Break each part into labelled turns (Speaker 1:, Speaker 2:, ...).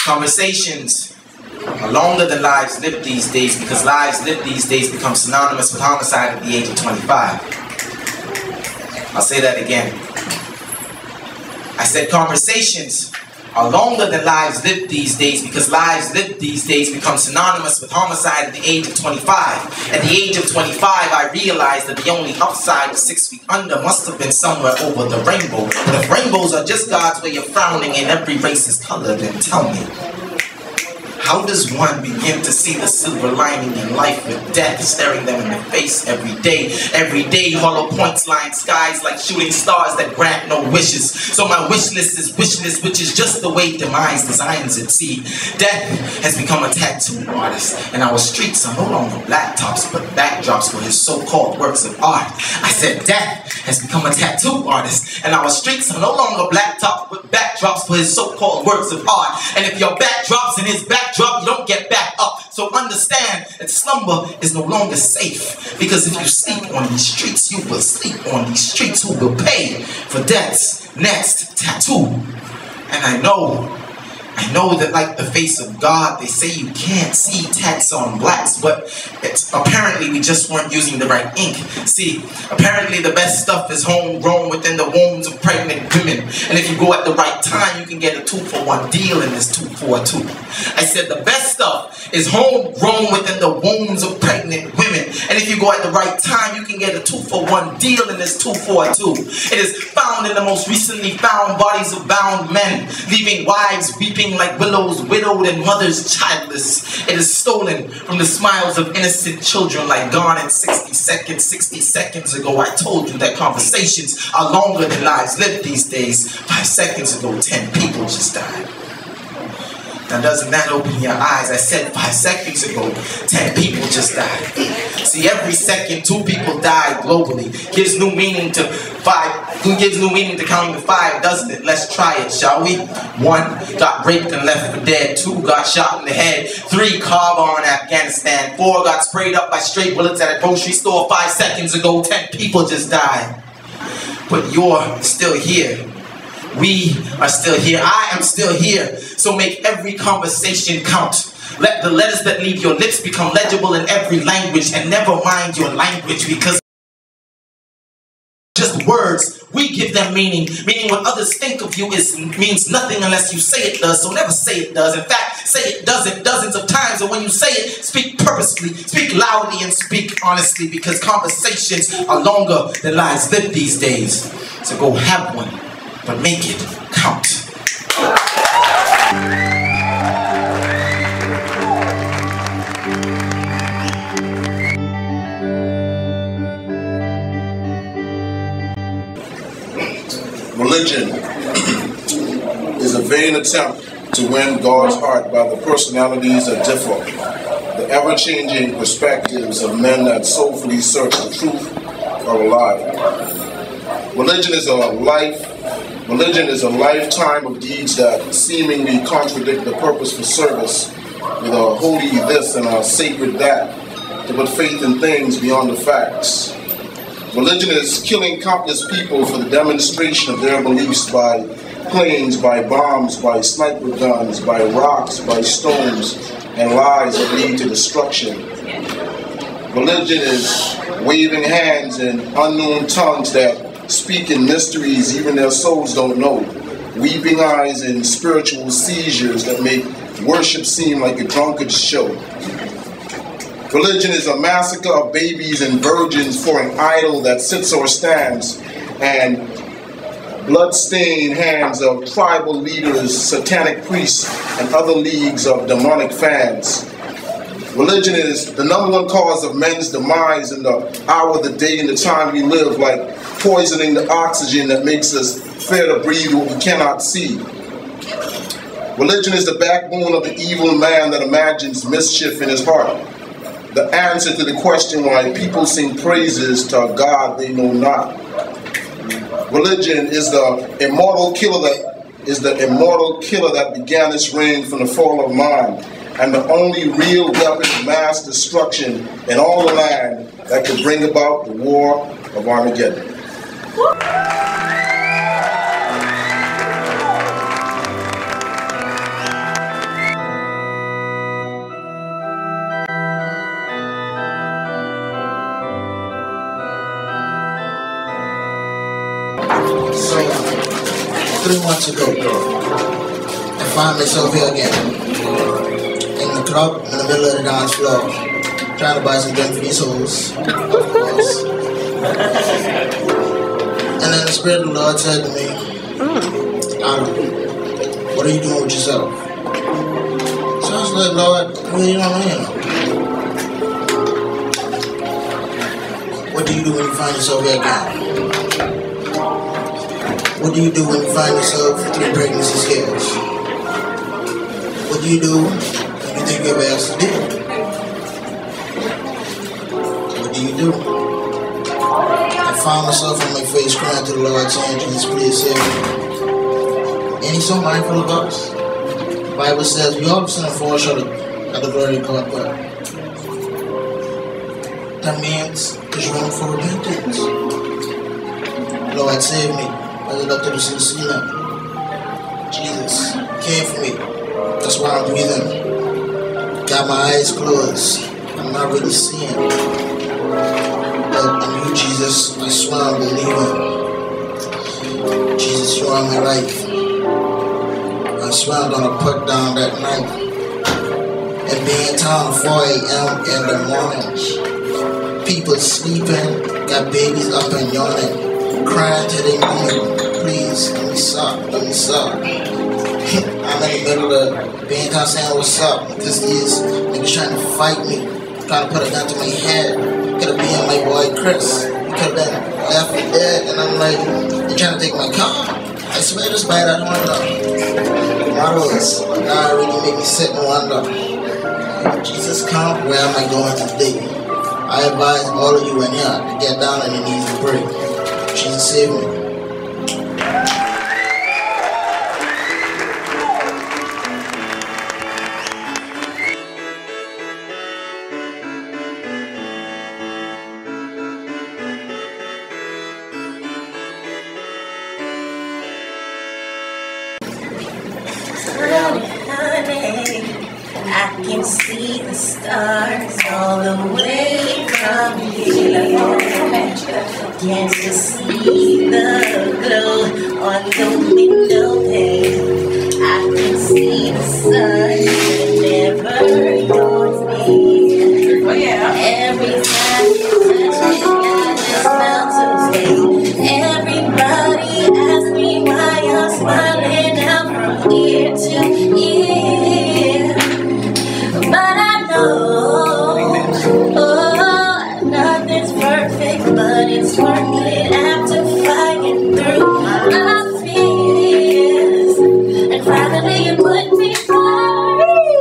Speaker 1: Conversations are longer than lives lived these days, because lives lived these days become synonymous with homicide at the age of 25. I'll say that again. I said conversations are longer than lives lived these days, because lives lived these days become synonymous with homicide at the age of 25. At the age of 25, I realized that the only upside of 6 feet under must have been somewhere over the rainbow. But if rainbows are just God's way of frowning and every race is colored, then tell me, how does one begin to see the silver lining in life with death staring them in the face every day? Every day, hollow points line skies like shooting stars that grant no wishes. So my wish list is wishless, which is just the way demise designs it. See, death has become a tattoo artist, and our streets are no longer blacktops, but backdrops for his so-called works of art. I said death has become a tattoo artist, and our streets are no longer blacktops, but backdrops for his so-called works of art. And if your backdrops in his backdrop, you don't get back up. So understand that slumber is no longer safe, because if you sleep on these streets, you will sleep on these streets. Who will pay for death's next tattoo? And I know that like the face of God, they say you can't see tats on blacks, but apparently we just weren't using the right ink. See, apparently the best stuff is homegrown within the wombs of pregnant women. And if you go at the right time, you can get a 2-for-1 deal in this 2-for-2. I said the best stuff is homegrown within the wombs of pregnant women. And if you go at the right time, you can get a 2-for-1 deal in this 2-for-2. It is found in the most recently found bodies of bound men, leaving wives weeping like willows, widowed, and mothers childless. It is stolen from the smiles of innocent children, like gone in 60 seconds. 60 seconds ago, I told you that conversations are longer than lives lived these days. 5 seconds ago, 10 people just died. Now doesn't that open your eyes? I said 5 seconds ago, 10 people just died. See, every second 2 people die globally. Gives new meaning to 5. Who gives new meaning to counting to 5, doesn't it? Let's try it, shall we? 1 got raped and left for dead. 2 got shot in the head. 3 car bomb in Afghanistan. 4 got sprayed up by stray bullets at a grocery store. 5 seconds ago, 10 people just died. But you're still here. We are still here. I am still here. So make every conversation count. Let the letters that leave your lips become legible in every language, and never mind your language, because just words, we give them meaning. Meaning what others think of you means nothing unless you say it does. So never say it does. In fact, say it doesn't dozens of times. And when you say it, speak purposefully, speak loudly, and speak honestly, because conversations are longer than lives lived these days. So go have one, but make it count.
Speaker 2: Religion is a vain attempt to win God's heart by the personalities that differ, the ever-changing perspectives of men that soulfully search the truth or a lie. Religion is a lifetime of deeds that seemingly contradict the purpose for service, with a holy this and a sacred that, to put faith in things beyond the facts. Religion is killing countless people for the demonstration of their beliefs by planes, by bombs, by sniper guns, by rocks, by stones, and lies that lead to destruction. Religion is waving hands in unknown tongues that speak in mysteries even their souls don't know, weeping eyes and spiritual seizures that make worship seem like a drunkard's show. Religion is a massacre of babies and virgins for an idol that sits or stands, and blood-stained hands of tribal leaders, satanic priests, and other leagues of demonic fans. Religion is the #1 cause of men's demise in the hour of the day and the time we live, like poisoning the oxygen that makes us fear to breathe what we cannot see. Religion is the backbone of the evil man that imagines mischief in his heart. The answer to the question why people sing praises to a God they know not. Religion is the immortal killer that began its reign from the fall of man, and the only real weapon of mass destruction in all the land that could bring about the war of Armageddon.
Speaker 3: 3 months ago, I found myself here again. In the club, in the middle of the dance floor, trying to buy some drink for these hoes, of course. And then the Spirit of the Lord said to me, Adam, what are you doing with yourself? So I was like, Lord, what do you know? What do you do when you find yourself here again? What do you do when you find yourself 3 pregnancy scares? What do you do when you think you're asked to do? What do you do? I found myself on my face crying to the Lord saying, Jesus, please save me. And He's so mindful of us. The Bible says we all sin and fall short of the glory of God, but that means there's room for repentance. Lord, save me. As I look to the ceiling, Jesus came for me. That's why I'm breathing. Got my eyes closed. I'm not really seeing. But in you, Jesus, I swear I'm believing. Jesus, you are my life. I swear I'm gonna put down that knife and be in town 4 a.m. in the morning. People sleeping, got babies up and yawning, crying till they morning. Please, let me suck. I'm in the middle of being town saying what's up, because these niggas trying to fight me, trying to put a gun to my head. Could have been my boy Chris. He could have been left for dead, and I'm like, they're trying to take my car. I swear this bite, I don't know. Models, now really make me sit and wonder. Jesus, come, where am I going today? I advise all of you in here to get down on your knees and pray. Jesus, save me.
Speaker 4: Honey, I can see the stars all the way from here. Can you see the glow on the window pane? I can see the sun whenever you're near. Oh yeah. Every time you touch me, I just melt away. Everybody asks me why I'm smiling out from ear to ear. But I know, nothing's perfect, but it's worth it after fighting through my fears. And finally you put me free.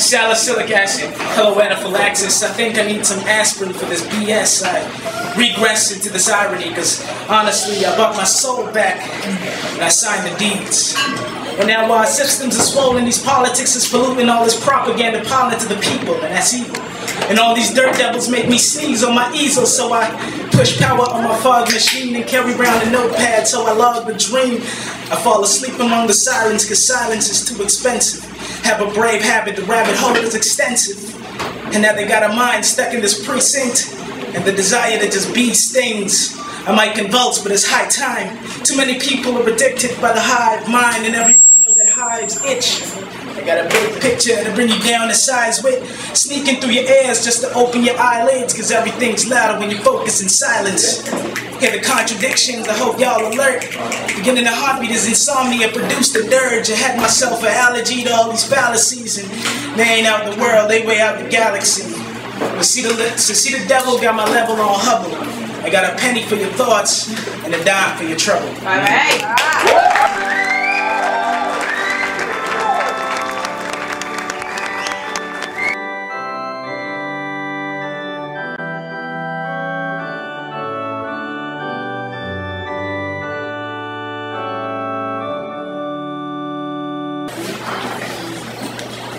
Speaker 5: Salicylic acid, hello anaphylaxis. I think I need some aspirin for this BS. I regress into this irony, cause honestly, I bought my soul back and I signed the deeds. And now our systems are swollen, these politics is polluting all this propaganda pollen to the people, and that's evil. And all these dirt devils make me sneeze on my easel, so I push power on my fog machine and carry around a notepad, so I log the dream. I fall asleep among the silence, cause silence is too expensive. Have a brave habit, the rabbit hole is extensive. And now they got a mind stuck in this precinct, and the desire to just be stings. I might convulse, but it's high time. Too many people are addicted by the hive mind, and everybody know that hives itch. I got a big picture to bring you down to size with, sneaking through your ears just to open your eyelids, cause everything's louder when you focus in silence. Hear the contradictions, I hope y'all alert. Beginning to heartbeat is insomnia, produced a dirge. I had myself an allergy to all these fallacies, and they ain't out the world, they way out the galaxy. See the devil got my level on Hubble. I got a penny for your thoughts and a dime for your trouble.
Speaker 4: All right.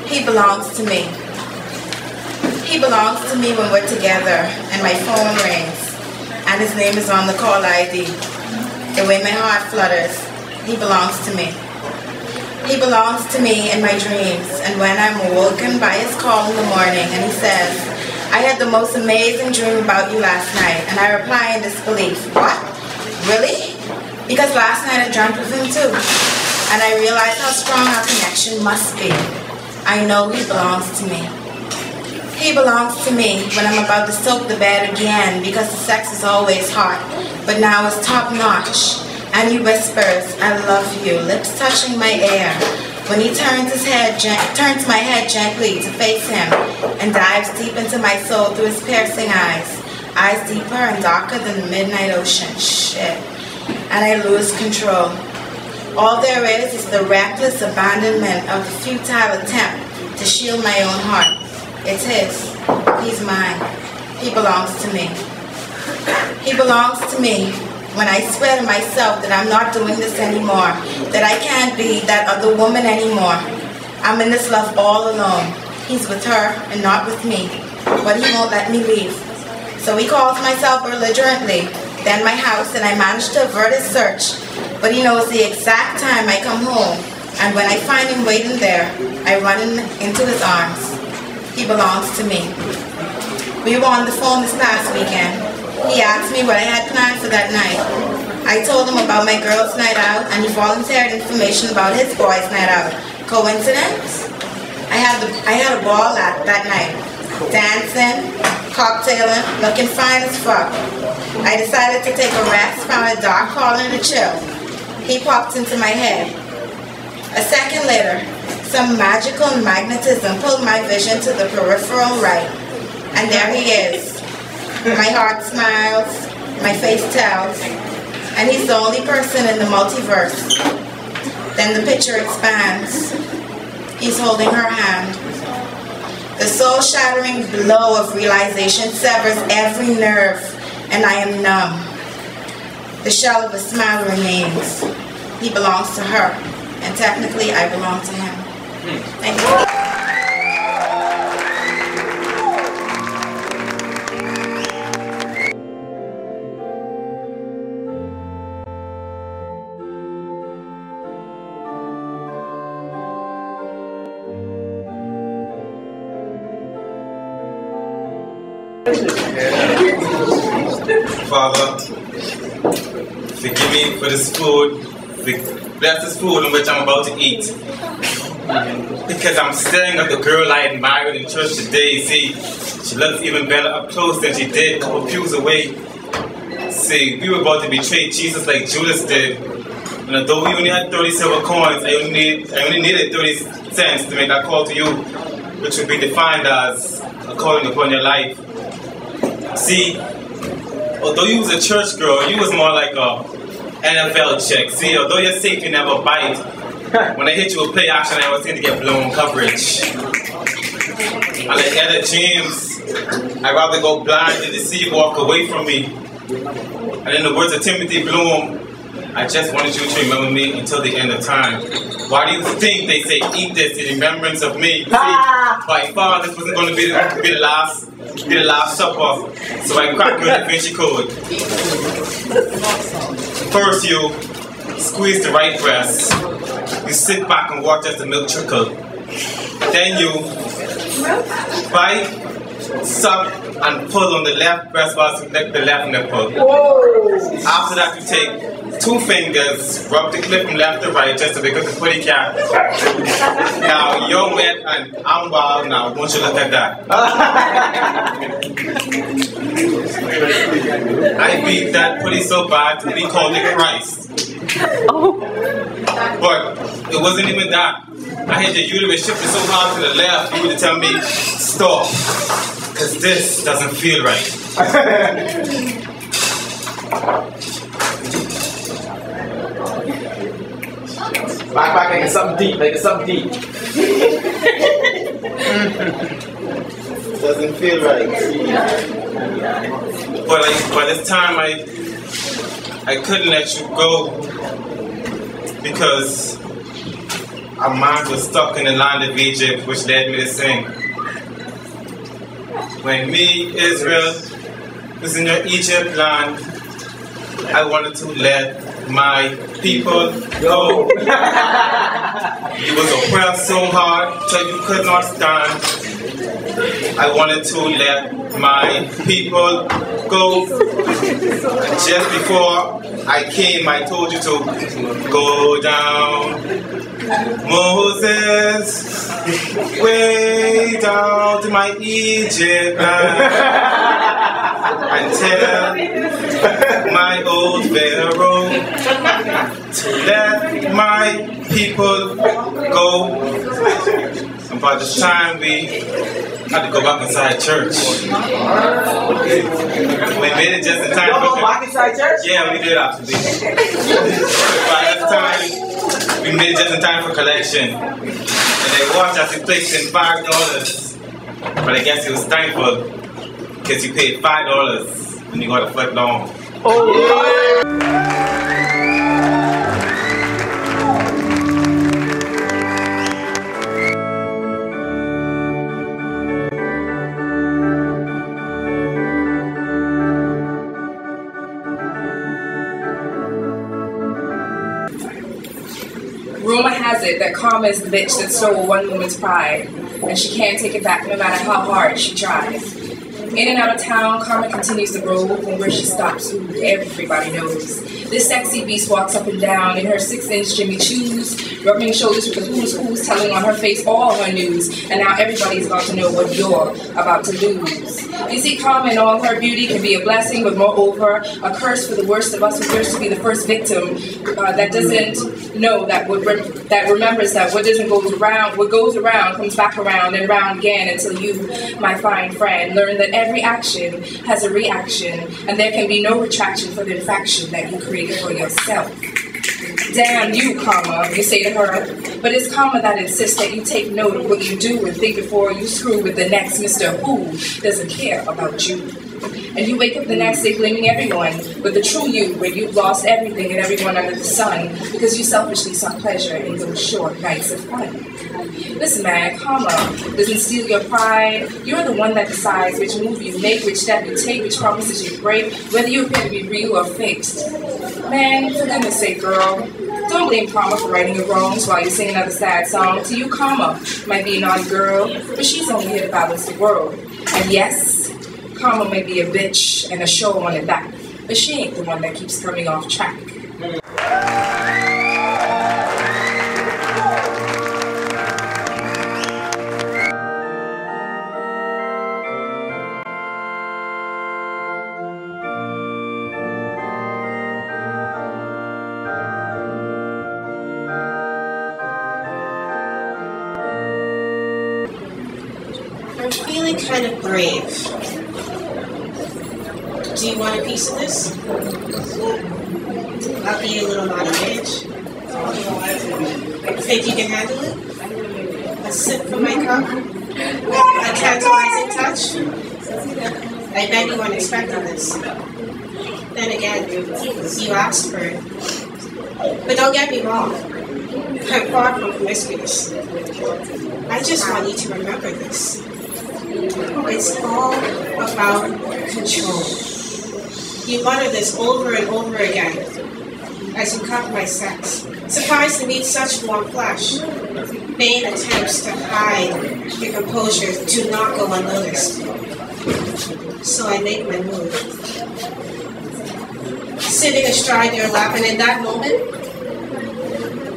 Speaker 4: He belongs to me. He belongs to me when we're together and my phone rings and his name is on the call ID. The way my heart flutters, he belongs to me. He belongs to me in my dreams, and when I'm awoken by his call in the morning and he says, I had the most amazing dream about you last night, and I reply in disbelief, what? Really? Because last night I dreamt with him too, and I realize how strong our connection must be. I know he belongs to me. He belongs to me when I'm about to soak the bed again, because the sex is always hot, but now it's top notch. And he whispers, I love you, lips touching my ear. When he turns my head gently to face him and dives deep into my soul through his piercing eyes deeper and darker than the midnight ocean. Shit. And I lose control. All there is the reckless abandonment of the futile attempt to shield my own heart. It's his. He's mine. He belongs to me. He belongs to me when I swear to myself that I'm not doing this anymore, that I can't be that other woman anymore. I'm in this love all alone. He's with her and not with me, but he won't let me leave. So he calls myself belligerently, then my house, and I manage to avert his search, but he knows the exact time I come home, and when I find him waiting there, I run into his arms. He belongs to me. We were on the phone this past weekend. He asked me what I had planned for that night. I told him about my girls' night out, and he volunteered information about his boys' night out. Coincidence? I had a ball that night. Dancing, cocktailing, looking fine as fuck. I decided to take a rest, found a dark corner to chill. He popped into my head. A second later, some magical magnetism pulled my vision to the peripheral right. And there he is. My heart smiles, my face tells, and he's the only person in the multiverse. Then the picture expands. He's holding her hand. The soul-shattering blow of realization severs every nerve, and I am numb. The shell of a smile remains. He belongs to her, and technically I belong to him. Thank you.
Speaker 6: Father, forgive me for this food. Bless this food in which I'm about to eat. Because I'm staring at the girl I admired in church today. See, she looks even better up close than she did a couple pews away. See, we were about to betray Jesus like Judas did. And although we only had 30 silver coins, I only needed 30 cents to make that call to you, which would be defined as a calling upon your life. See, although you was a church girl, you was more like a NFL chick. See, although your safety never bite, when I hit you with play action, I was going to get blown coverage. I like Etta James. I'd rather go blind than to see you walk away from me. And in the words of Timothy Bloom, I just wanted you to remember me until the end of time. Why do you think they say eat this in remembrance of me? See, by far this wasn't going to be the last supper, so I cracked with the Vinci Code. First you squeeze the right breast. You sit back and watch as the milk trickle. Then you bite, suck, and pull on the left breast while you lick the left nipple. After that you take 2 fingers, rub the clip from left to right just to pick up the putty cat. Now you're wet and I'm wild now. Won't you look at that? I beat that putty so bad we called it Christ. But it wasn't even that. I had the uterus shifted so hard to the left, you would tell me, stop, because this doesn't feel right.
Speaker 1: Back, like it's something deep,
Speaker 6: Doesn't feel right. But by this time I couldn't let you go because our minds were stuck in the land of Egypt, which led me to sing. When me, Israel, was in your Egypt land, I wanted to let my people go. You was oppressed so hard till you could not stand. I wanted to let my people go. And just before I came, I told you to go down. Moses, way down to my Egypt land and tell my old Pharaoh to let my people go. And by this time we had to go back inside church. We made it just in time for
Speaker 1: back inside church?
Speaker 6: Yeah, we did actually. By this time we made it just in time for collection. And they watched as he placed in $5. But I guess he was thankful because he paid $5 when you got a foot long.
Speaker 7: Rumor has it that Karma is the bitch that stole one woman's pride, and she can't take it back no matter how hard she tries. In and out of town, Karma continues to roll, and where she stops, everybody knows. This sexy beast walks up and down in her 6-inch Jimmy Choos, rubbing shoulders with the who's telling on her face all her news, and now everybody's about to know what you're about to lose. You see, Karma in all her beauty can be a blessing, but moreover, a curse for the worst of us who thirst to be the first victim that doesn't know that remembers that what goes around comes back around and around again until you, my fine friend, learn that every action has a reaction, and there can be no retraction for the infraction that you created for yourself. Damn you, Karma, you say to her, but it's Karma that insists that you take note of what you do and think before you screw with the next Mr. Who doesn't care about you. And you wake up the next day blaming everyone, but the true you, where you've lost everything and everyone under the sun because you selfishly sought pleasure in those short nights of fun. Listen, man, Karma doesn't steal your pride. You're the one that decides which move you make, which step you take, which promises you break, whether you appear to be real or faked. Man, for goodness sake, girl, don't blame Karma for righting your wrongs while you sing another sad song. To you, Karma might be a naughty girl, but she's only here to balance the world. And yes, Karma may be a bitch and a show on it back, but she ain't the one that keeps coming off track.
Speaker 4: I'm feeling kind of brave. Do you want a piece of this? I'll be a little naughty bitch. You think you can handle it? A sip from my cup?
Speaker 8: A tantalizing touch? I bet you weren't expecting this. Then again, you asked for it. But don't get me wrong. I'm far from promiscuous. I just want you to remember this. It's all about control. You mutter this over and over again as you cuff my sex, surprised to meet such warm flesh. Vain attempts to hide your composure do not go unnoticed. So I make my move. Sitting astride your lap, and in that moment,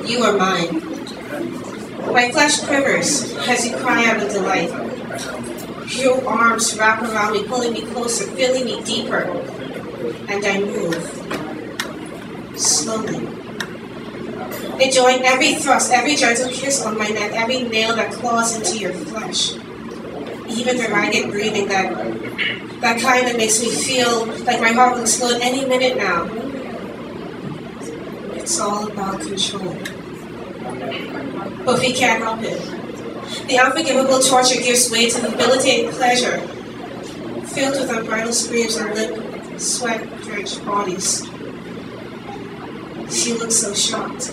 Speaker 8: you are mine. My flesh quivers as you cry out of delight. Your arms wrap around me, pulling me closer, filling me deeper. And I move. Slowly. Enjoying every thrust, every gentle kiss on my neck, every nail that claws into your flesh. Even the ragged breathing that kind that makes me feel like my heart will explode any minute now. It's all about control. But we can't help it. The unforgivable torture gives way to debilitating pleasure, filled with unbridled screams and lip, sweat-drenched bodies. She looked so shocked,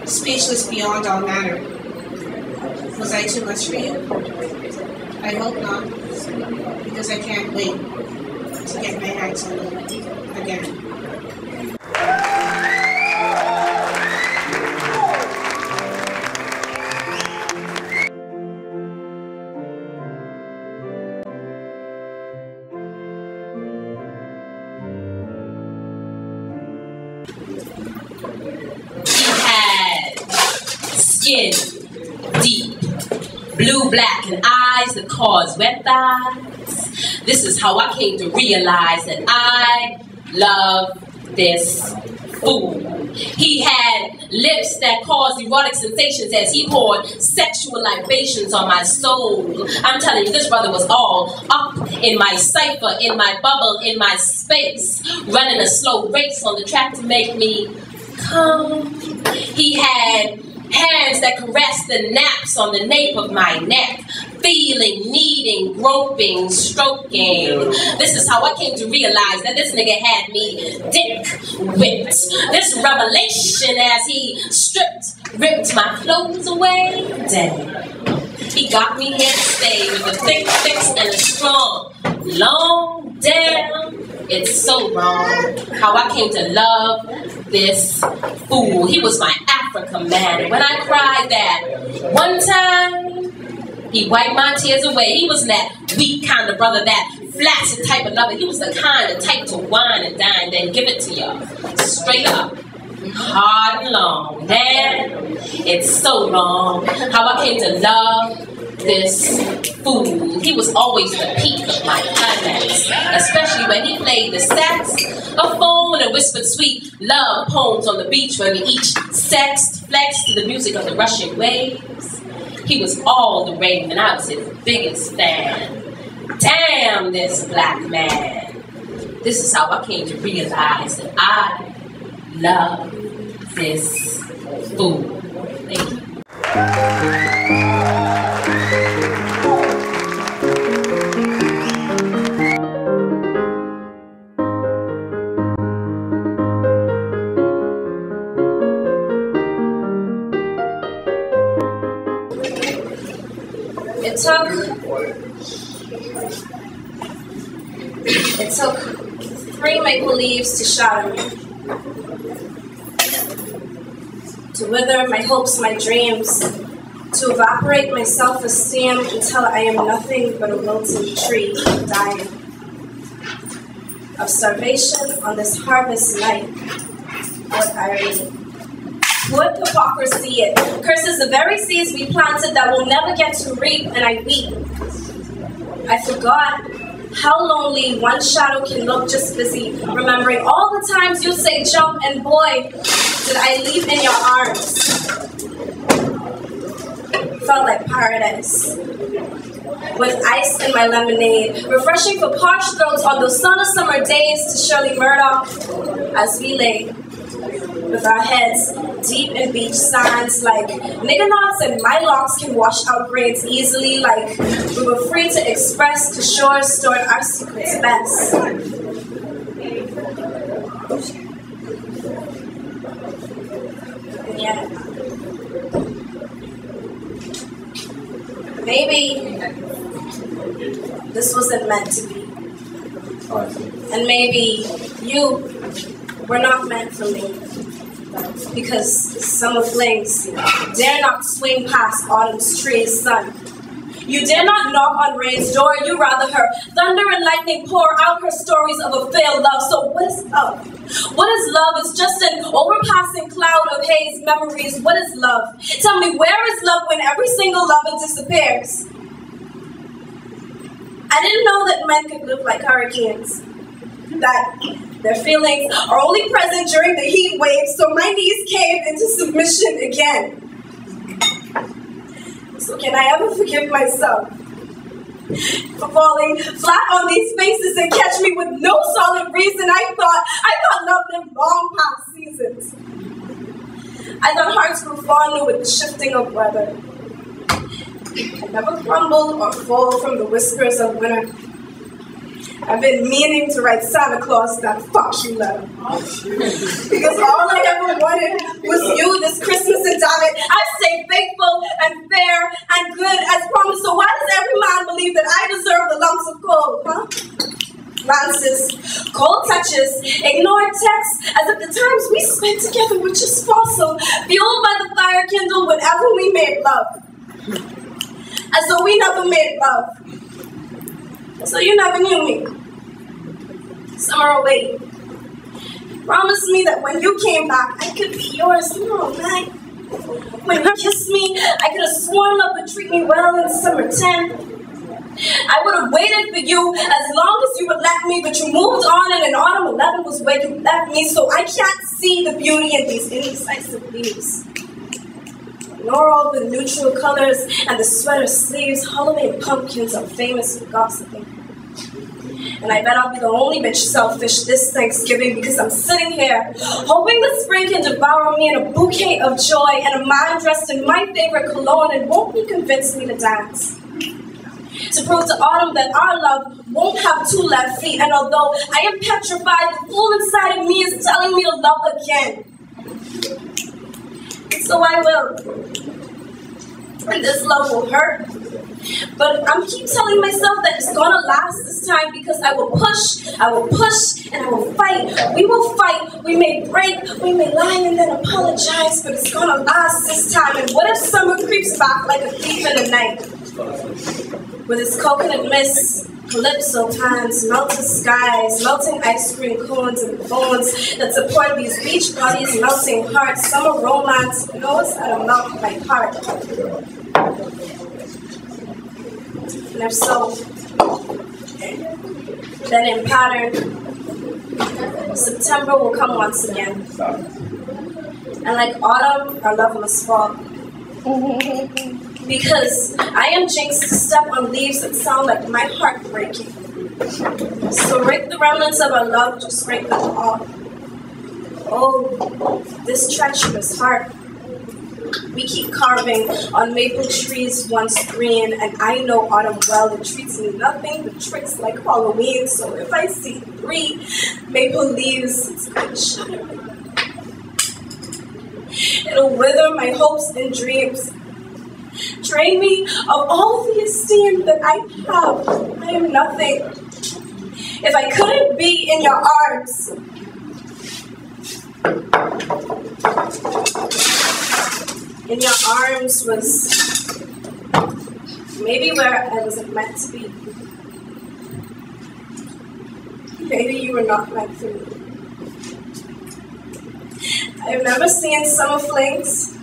Speaker 8: speechless beyond all manner. Was I too much for you? I hope not, because I can't wait to get my hands on you again.
Speaker 9: Skin deep, blue, black, and eyes that cause wet thighs. This is how I came to realize that I love this fool. He had lips that caused erotic sensations as he poured sexual libations on my soul. I'm telling you, this brother was all up in my cipher, in my bubble, in my space, running a slow race on the track to make me come. He had hands that caressed the naps on the nape of my neck, feeling, kneading, groping, stroking. This is how I came to realize that this nigga had me dick whipped. This revelation as he ripped my clothes away. Damn. He got me here to stay with a thick fix and a strong, long damn. It's so wrong how I came to love this fool. He was my Africa man. And when I cried that one time, he wiped my tears away. He wasn't that weak kind of brother, that flaccid type of lover. He was the kind of type to wine and dine, then give it to you. Straight up. Hard and long. Man, it's so wrong how I came to love this fool. He was always the peak of my climax, especially when he played the saxophone and whispered sweet love poems on the beach where we each sexed, flexed to the music of the rushing waves. He was all the rave and I was his biggest fan. Damn this black man. This is how I came to realize that I love this fool. Thank you.
Speaker 10: It took 3 maple leaves to shatter me, to wither my hopes, my dreams, to evaporate my self-esteem until I am nothing but a wilted tree dying of starvation on this harvest night. What irony. What hypocrisy it curses the very seeds we planted that will never get to reap, and I weep. I forgot how lonely one shadow can look, just busy remembering all the times you say jump, and boy, did I leap in your arms. Felt like paradise. With ice in my lemonade, refreshing for parched throats on those summer days to Shirley Murdoch as we lay with our heads deep in beach sands, like nigger knots and my locks can wash out grades easily, like we were free to express, to shores stored our secrets best. And yet, maybe this wasn't meant to be. And maybe you were not meant for me. Because summer flings dare not swing past autumn's trees, sun. You dare not knock on rain's door, you rather her thunder and lightning pour out her stories of a failed love. So what is love? What is love? It's just an overpassing cloud of haze memories. What is love? Tell me, where is love when every single lover disappears? I didn't know that men could live like hurricanes, that their feelings are only present during the heat waves, so my knees caved into submission again. So can I ever forgive myself for falling flat on these faces and catch me with no solid reason? I thought love lived long past seasons. I thought hearts grew fonder with the shifting of weather. I never crumble or fall from the whispers of winter. I've been meaning to write Santa Claus that fuck you letter. Because all I ever wanted was you this Christmas, and damn it, I've stayed faithful and fair and good as promised. So why does every man believe that I deserve the lumps of coal, huh? Glances, cold touches, ignored texts, as if the times we spent together were just fossil, fueled by the fire kindled whenever we made love. As though we never made love. So you never knew me. Summer away. Promise me that when you came back, I could be yours tomorrow night. When you kissed me, I could have sworn love would treat me well in summer 10. I would have waited for you as long as you would let me, but you moved on, and in autumn 11 was where you left me, so I can't see the beauty in these indecisive leaves. Nor all the neutral colors and the sweater sleeves. Halloween pumpkins are famous for gossiping. And I bet I'll be the only bitch selfish this Thanksgiving, because I'm sitting here hoping the spring can devour me in a bouquet of joy and a man dressed in my favorite cologne, and won't he convince me to dance? To prove to autumn that our love won't have two left feet, and although I am petrified, the fool inside of me is telling me to love again. So I will. And this love will hurt. But I'm keep telling myself that it's gonna last this time, because I will push, and I will fight. We will fight, we may break, we may lie and then apologize, but it's gonna last this time. And what if summer creeps back like a thief in the night? With its coconut mist, calypso pans, melted skies, melting ice cream cones and bones that support these beach bodies, melting hearts, summer romance knows how to melt my heart. And if so, then in pattern, September will come once again. And like autumn, our love must fall. Because I am jinxed to step on leaves that sound like my heart breaking. So rake the remnants of our love, just rake them all. Oh, this treacherous heart. We keep carving on maple trees once green, and I know autumn well. It treats me nothing but tricks like Halloween. So if I see 3 maple leaves, it's going to shatter me. It'll wither my hopes and dreams. Drain me of all the esteem that I have. I am nothing. If I couldn't be in your arms, in your arms was maybe where I wasn't meant to be. Maybe you were not meant for me. I have never seen summer flings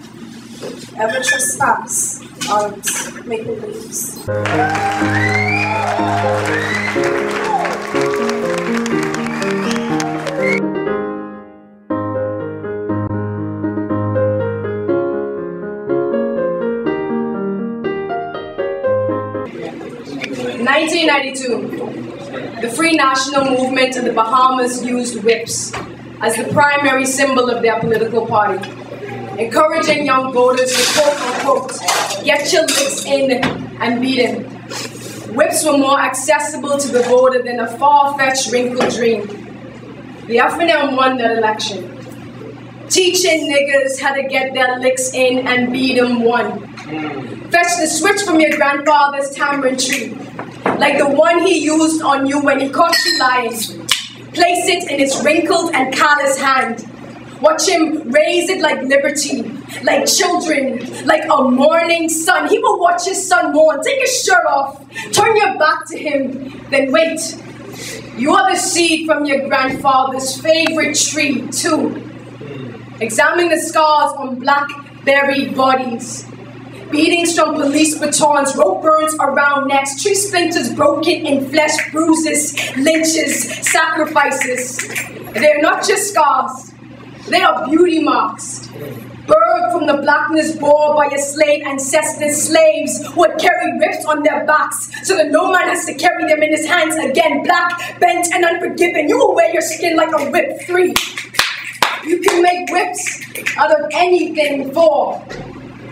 Speaker 10: ever trespass autumn's maple leaves.
Speaker 7: 1992, the Free National Movement in the Bahamas used whips.
Speaker 11: as the primary symbol of their political party, encouraging young voters to quote-unquote get your licks in and beat him. Whips were more accessible to the voter than a far-fetched wrinkled dream. The FNM won that election. Teaching niggas how to get their licks in and beat them won. Fetch the switch from your grandfather's tamarind tree, like the one he used on you when he caught you lying. Place it in his wrinkled and callous hand. Watch him raise it like liberty, like children, like a morning sun. He will watch his son mourn. Take his shirt off, turn your back to him, then wait. You are the seed from your grandfather's favorite tree, too. Examine the scars on black buried bodies. Beatings from police batons, rope burns around necks, tree splinters broken in flesh, bruises, lynches, sacrifices. They're not just scars. They are beauty marks, birthed from the blackness born by your slave ancestors, slaves who had carried whips on their backs so that no man has to carry them in his hands again. Black, bent, and unforgiving. You will wear your skin like a whip. 3. You can make whips out of anything. 4.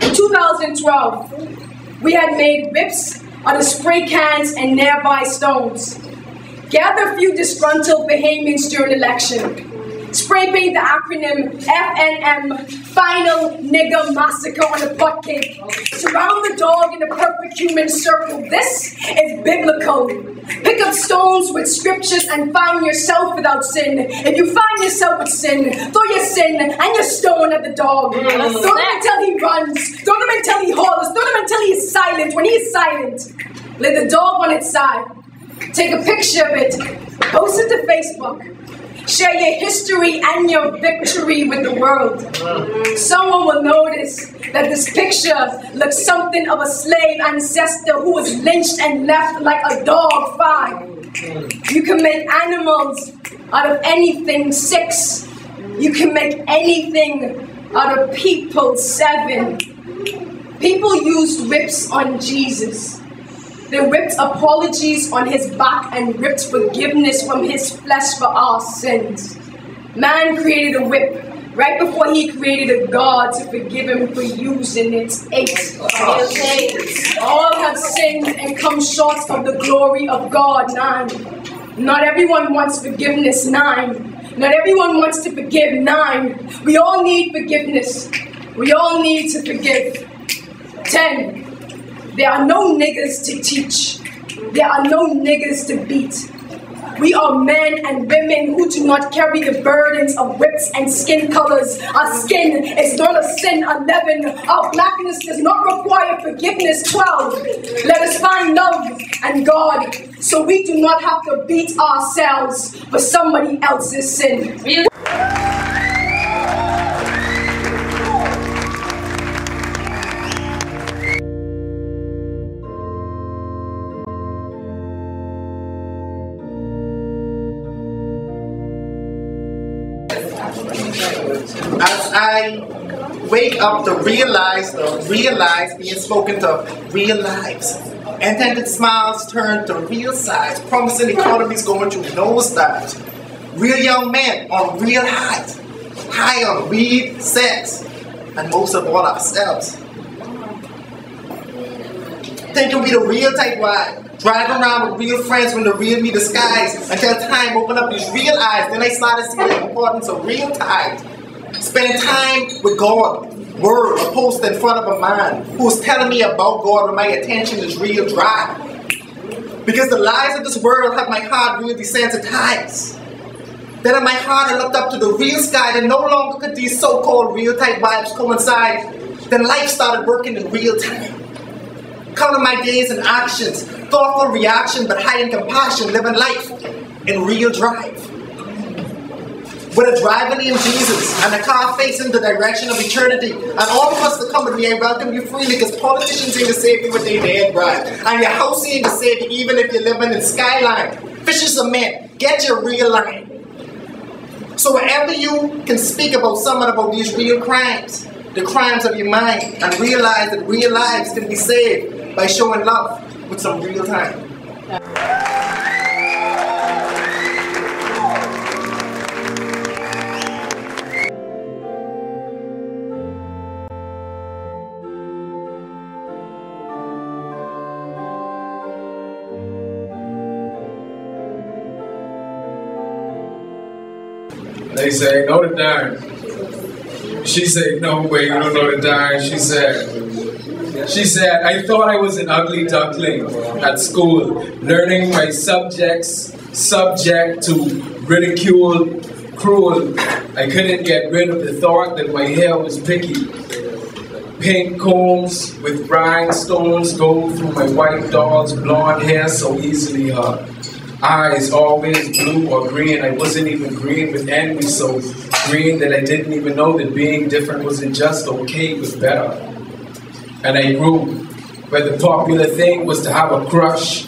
Speaker 11: In 2012, we had made whips out of spray cans and nearby stones. Gather a few disgruntled Bahamians during election. Spray paint the acronym FNM, Final Nigger Massacre on a pot cake. Surround the dog in a perfect human circle. This is biblical. Pick up stones with scriptures and find yourself without sin. If you find yourself with sin, throw your sin and your stone at the dog. Throw him until he runs. Throw him until he hollers. Throw him until he is silent. When he is silent, lay the dog on its side. Take a picture of it. Post it to Facebook. Share your history and your victory with the world. Someone will notice that this picture looks something of a slave ancestor who was lynched and left like a dog. 5. You can make animals out of anything. 6. You can make anything out of people. 7. People used whips on Jesus. They whipped apologies on his back and ripped forgiveness from his flesh for our sins. Man created a whip right before he created a God to forgive him for using it. 8. All have sinned and come short of the glory of God. 9. Not everyone wants forgiveness. 9. Not everyone wants to forgive. 9. We all need forgiveness. We all need to forgive. 10. There are no niggas to teach. There are no niggas to beat. We are men and women who do not carry the burdens of whips and skin colors. Our skin is not a sin. 11. Our blackness does not require forgiveness. 12. Let us find love and God so we do not have to beat ourselves for somebody else's sin.
Speaker 12: As I wake up to realize being spoken to real lives. Intended smiles turn to real sides. Promising economies going through nosedives. Real young men on real highs. High on weed, sex, and most of all ourselves. Thinking we the real type wide. Driving around with real friends when the real me disguised. Until time opened up these real eyes. Then I started seeing the importance of real time. Spending time with God, word, a post in front of a man who's telling me about God when my attention is real dry. Because the lies of this world have my heart really desensitized. Then in my heart I looked up to the real sky, and no longer could these so-called real type vibes coincide. Then life started working in real time. Counting my days and actions, thoughtful reaction but high in compassion, living life in real drive. With a driver named Jesus and a car facing the direction of eternity. And all of us that come with me, I welcome you freely because politicians ain't to save you with their dead bride. And your house ain't to save you even if you're living in Skyline. Fishes of men, get your real line. So wherever you can speak about someone about these real crimes, the crimes of your mind, and realize that real lives can be saved by showing love with some real time.
Speaker 13: They say, know the dime. She said, no way, you don't know the dime. She said, I thought I was an ugly duckling at school, learning my subjects, subject to ridicule, cruel. I couldn't get rid of the thought that my hair was picky. Pink combs with rhinestones go through my white doll's blonde hair so easily. Her eyes always blue or green. I wasn't even green with envy, so green that I didn't even know that being different wasn't just okay, but better. And I grew, where the popular thing was to have a crush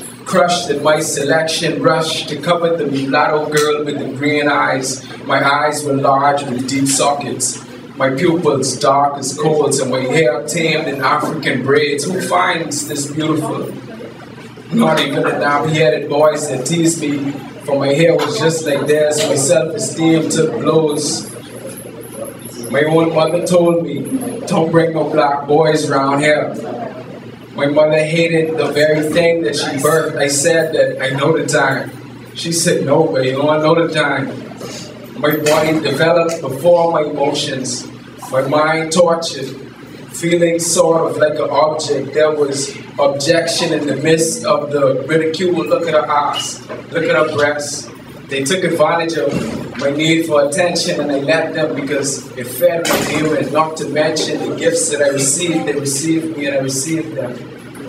Speaker 13: that my selection rushed to cover the mulatto girl with the green eyes. My eyes were large with deep sockets. My pupils dark as coals and my hair tamed in African braids. Who finds this beautiful? Not even the nappy-headed boys that teased me, for my hair was just like theirs. My self-esteem took blows. My own mother told me, don't bring no black boys around here. My mother hated the very thing that she birthed. I said that I know the time. She said, no, but you don't know the time. My body developed before my emotions. My mind tortured, feeling sort of like an object. There was objection in the midst of the ridicule. Look at her eyes, look at her breasts. They took advantage of my need for attention, and I let them because it fed my demon. Not to mention the gifts that I received. They received me and I received them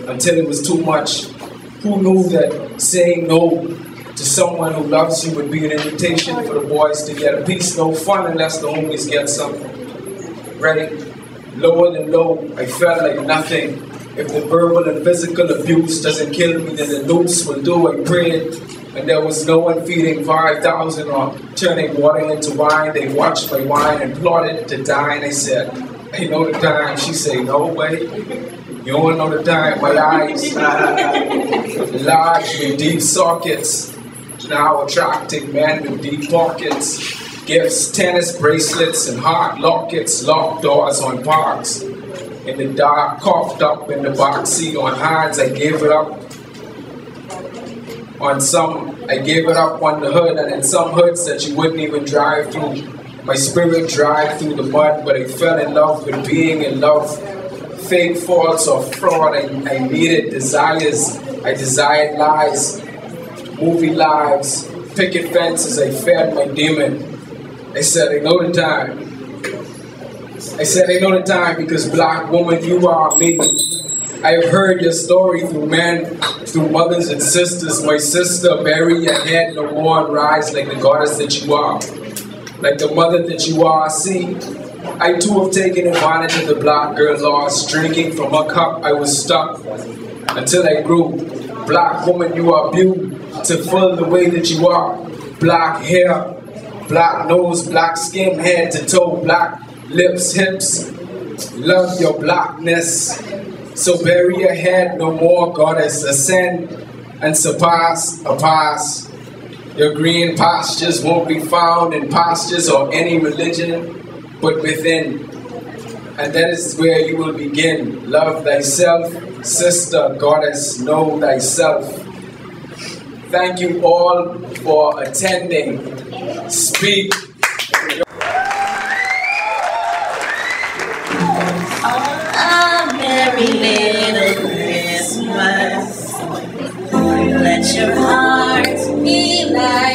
Speaker 13: until it was too much. Who knew that saying no to someone who loves you would be an invitation for the boys to get a piece? No fun unless the homies get something. Ready? Lower than low, I felt like nothing. If the verbal and physical abuse doesn't kill me, then the noose will do. I prayed, and there was no one feeding 5,000 or turning water into wine. They watched my wine and plotted to dine. I said, I know the time. She said, no way. You don't know the time. My eyes, large with deep sockets, now attracting men with deep pockets. Gifts, tennis bracelets, and heart lockets, locked doors on parks. In the dark, coughed up in the box seat on hands, I gave it up. On some, I gave it up on the hood, and in some hoods that you wouldn't even drive through. My spirit drive through the mud, but I fell in love with being in love. Fake faults or fraud, I needed desires. I desired lies, movie lives, picket fences, I fed my demon. I said, I know the time. I said, I know the time because black woman, you are me. I have heard your story through men, through mothers and sisters. My sister, bury your head no more and rise like the goddess that you are. Like the mother that you are. See, I too have taken advantage of the black girl lost. Drinking from her cup, I was stuck until I grew. Black woman, you are beautiful the way that you are. Black hair, black nose, black skin, head to toe, black lips, hips. Love your blackness. So bury your head no more, goddess. Ascend and surpass a pass. Your green pastures won't be found in pastures or any religion, but within. And that is where you will begin. Love thyself, sister, goddess, know thyself. Thank you all for attending. Speak.
Speaker 4: A merry little Christmas. Let your heart be light.